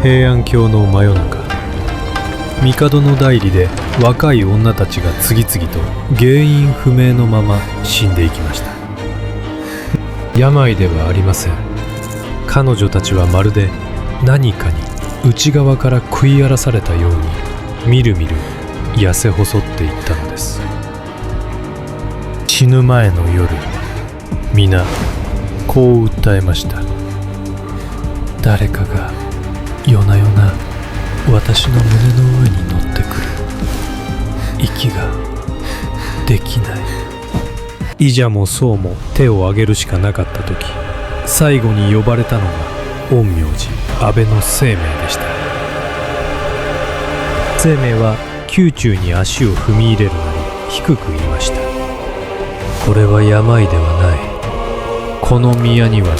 平安京の真夜中、帝の代理で若い女たちが次々と原因不明のまま死んでいきました。病ではありません。彼女たちはまるで何かに内側から食い荒らされたようにみるみる痩せ細っていったのです。死ぬ前の夜、皆こう訴えました。誰かが夜な夜な私の胸の上に乗ってくる。息ができない。いじゃもそうも手を挙げるしかなかった時、最後に呼ばれたのが陰陽師安倍の生命でした。生命は宮中に足を踏み入れるなり低く言いました。これは病ではない。この宮には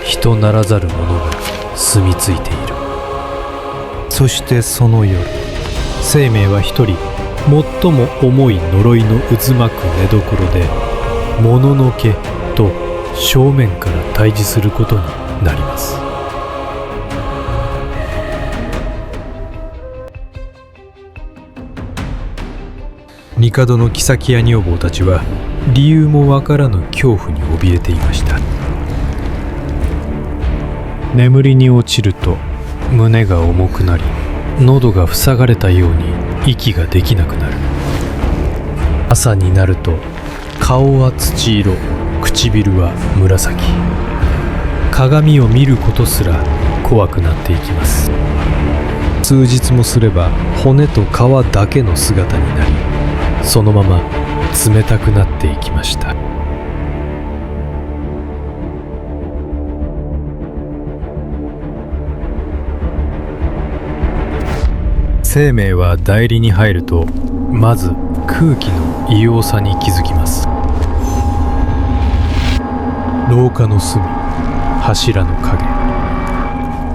人ならざる者が住み着いている。そしてその夜、生命は一人最も重い呪いの渦巻く寝所でもののけと正面から対峙することになります。帝の妃や女房たちは理由もわからぬ恐怖に怯えていました。眠りに落ちると胸が重くなり、喉が塞がれたように息ができなくなる。朝になると顔は土色、唇は紫。鏡を見ることすら怖くなっていきます。数日もすれば骨と皮だけの姿になり、そのまま冷たくなっていきました。生命は代理に入ると、まず空気の異様さに気づきます。廊下の隅、柱の影、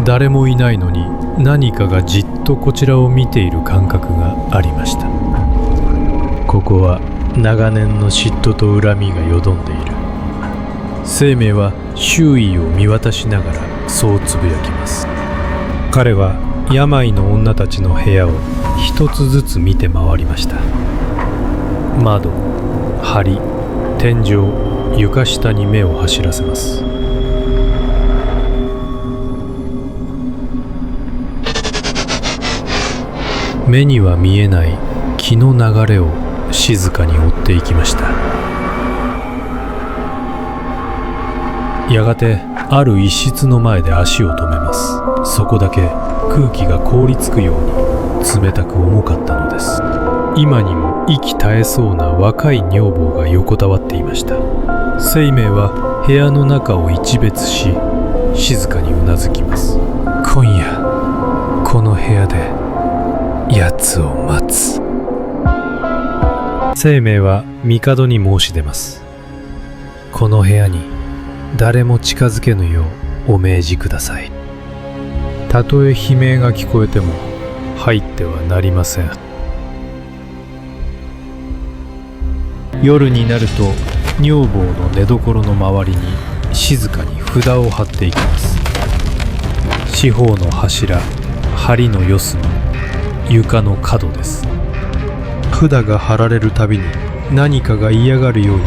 誰もいないのに何かがじっとこちらを見ている感覚がありました。ここは長年の嫉妬と恨みがよどんでいる。生命は周囲を見渡しながらそうつぶやきます。彼は病の女たちの部屋を一つずつ見て回りました。窓、梁、天井、床下に目を走らせます。目には見えない気の流れを静かに追っていきました。やがてある一室の前で足を止めます。そこだけ空気が凍りつくように冷たく重かったのです。今にも息絶えそうな若い女房が横たわっていました。生命は部屋の中を一別し、静かにうなずきます。今夜この部屋で奴を待つ。生命は帝に申し出ます。この部屋に誰も近づけぬようお命じください。たとえ悲鳴が聞こえても入ってはなりません。夜になると女房の寝所の周りに静かに札を貼っていきます。四方の柱、梁の四隅、床の角です。札が貼られるたびに何かが嫌がるように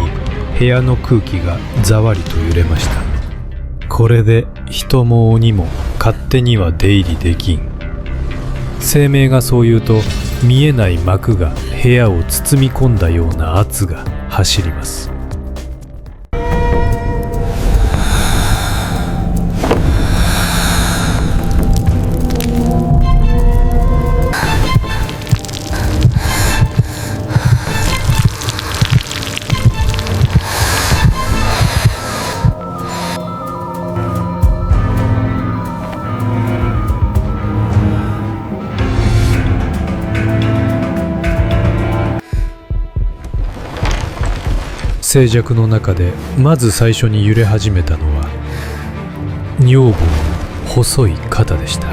部屋の空気がざわりと揺れました。これで人も鬼も勝手には出入りできん。生命がそう言うと、見えない幕が部屋を包み込んだような圧が走ります。静寂の中でまず最初に揺れ始めたのは女房の細い肩でした。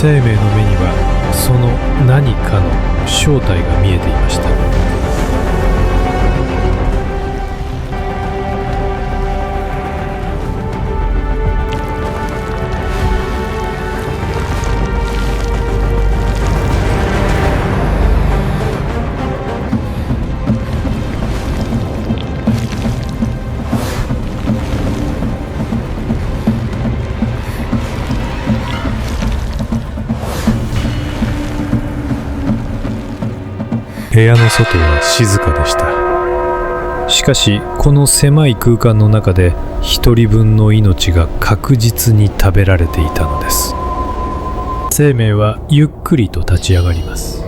生命の目にはその何かの正体が見えていました。部屋の外は静かでした。しかしこの狭い空間の中で一人分の命が確実に食べられていたのです。生命はゆっくりと立ち上がります。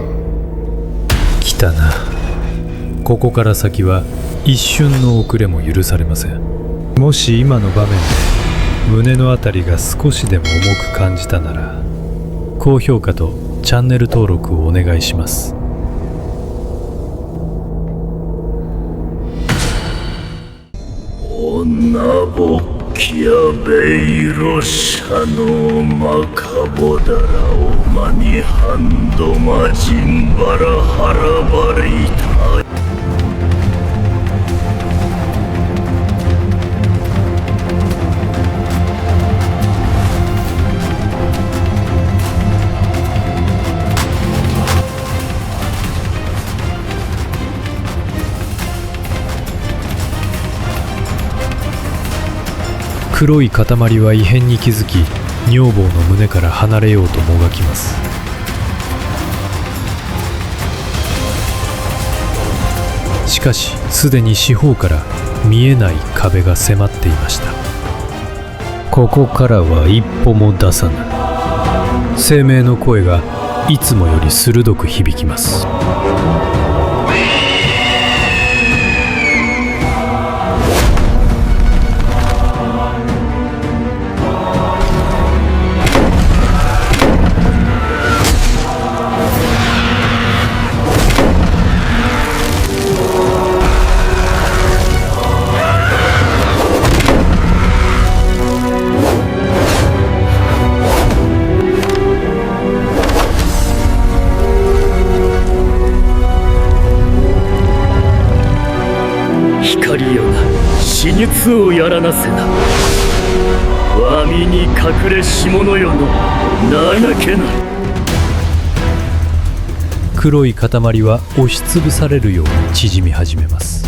来たな。ここから先は一瞬の遅れも許されません。もし今の場面で胸のあたりが少しでも重く感じたなら、高評価とチャンネル登録をお願いします。女ぼっきやべいろしゃのまかぼだらおまにハンドマジンバラハラバリタ黒い塊は異変に気づき、女房の胸から離れようともがきます。しかしすでに四方から見えない壁が迫っていました。ここからは一歩も出さない。生命の声がいつもより鋭く響きます。光よな、死術をやらなせな。わみに隠れし者よの情けな。黒い塊は押しつぶされるように縮み始めます。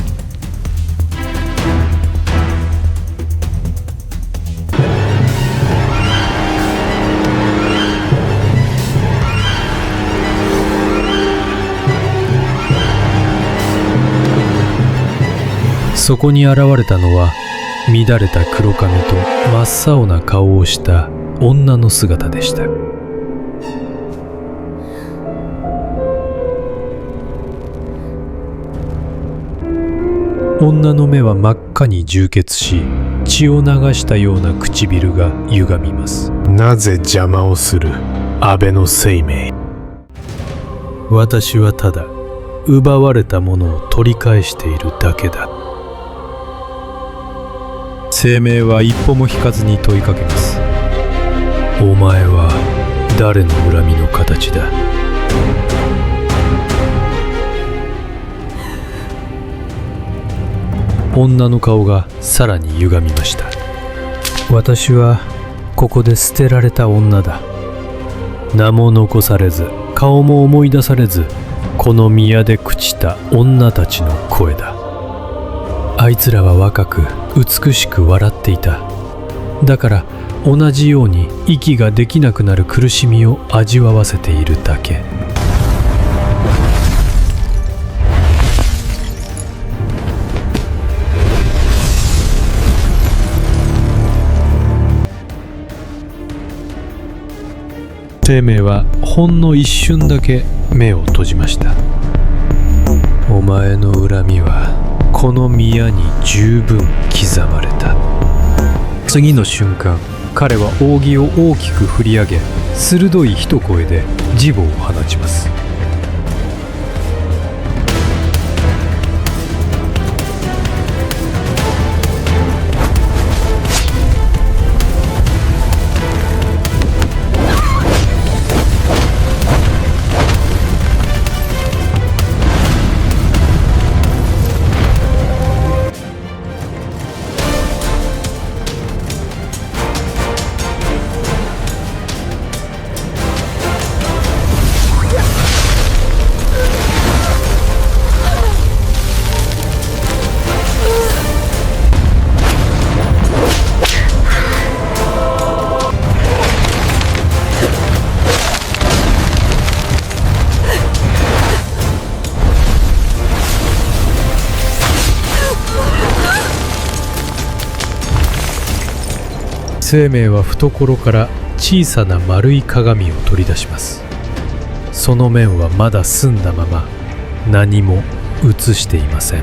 そこに現れたのは乱れた黒髪と真っ青な顔をした女の姿でした。女の目は真っ赤に充血し、血を流したような唇が歪みます。なぜ邪魔をする、安倍の生命。私はただ奪われたものを取り返しているだけだ。生命は一歩も引かずに問いかけます。お前は誰の恨みの形だ。女の顔がさらに歪みました。私はここで捨てられた女だ。名も残されず、顔も思い出されず、この宮で朽ちた女たちの声だ。あいつらは若く美しく笑っていた。だから同じように息ができなくなる苦しみを味わわせているだけ。生命はほんの一瞬だけ目を閉じました。お前の恨みはこの宮に十分刻まれた。次の瞬間、彼は扇を大きく振り上げ、鋭い一声で磁棒を放ちます。生命は懐から小さな丸い鏡を取り出します。その面はまだ澄んだまま、何も映していません。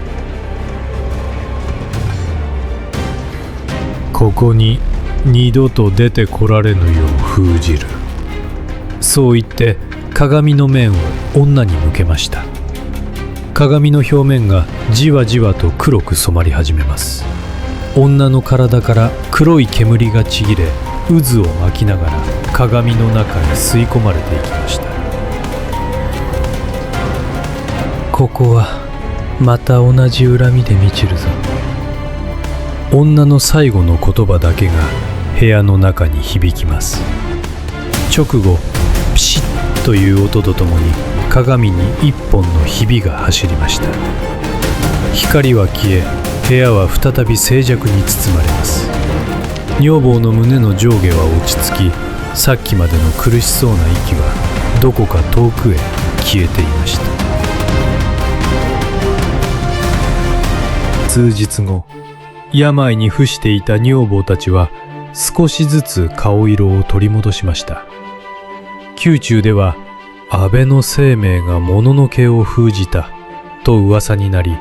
ここに二度と出てこられぬよう封じる。そう言って鏡の面を女に向けました。鏡の表面がじわじわと黒く染まり始めます。女の体から黒い煙がちぎれ、渦を巻きながら鏡の中に吸い込まれていきました。ここはまた同じ恨みで満ちるぞ。女の最後の言葉だけが部屋の中に響きます。直後、ピシッという音とともに鏡に一本のひびが走りました。光は消え、部屋は再び静寂に包まれます。女房の胸の上下は落ち着き、さっきまでの苦しそうな息はどこか遠くへ消えていました。数日後、病に伏していた女房たちは少しずつ顔色を取り戻しました。宮中では安倍晴明がもののけを封じたと噂になり、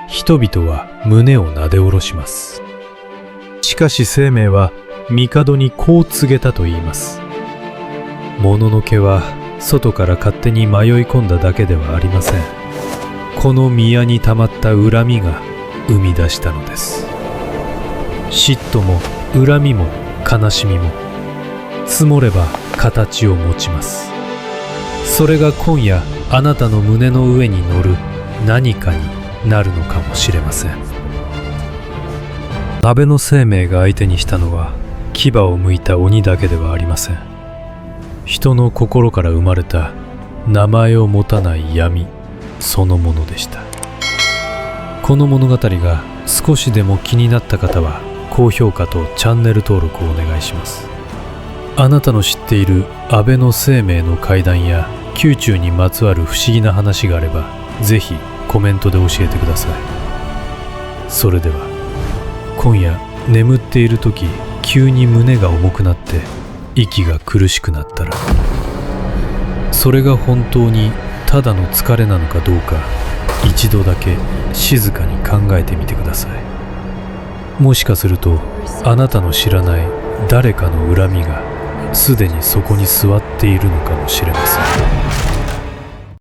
人々は胸をなで下ろします。しかし晴明は帝にこう告げたと言います。もののけは外から勝手に迷い込んだだけではありません。この宮にたまった恨みが生み出したのです。嫉妬も恨みも悲しみも積もれば形を持ちます。それが今夜あなたの胸の上に乗る何かになるのかもしれません。安倍晴明が相手にしたのは牙を向いた鬼だけではありません。人の心から生まれた名前を持たない闇そのものでした。この物語が少しでも気になった方は高評価とチャンネル登録をお願いします。あなたの知っている安倍晴明の怪談や宮中にまつわる不思議な話があれば、ぜひコメントで教えてください。それでは、今夜眠っている時、急に胸が重くなって息が苦しくなったら、それが本当にただの疲れなのかどうか、一度だけ静かに考えてみてください。もしかするとあなたの知らない誰かの恨みがすでにそこに座っているのかもしれません。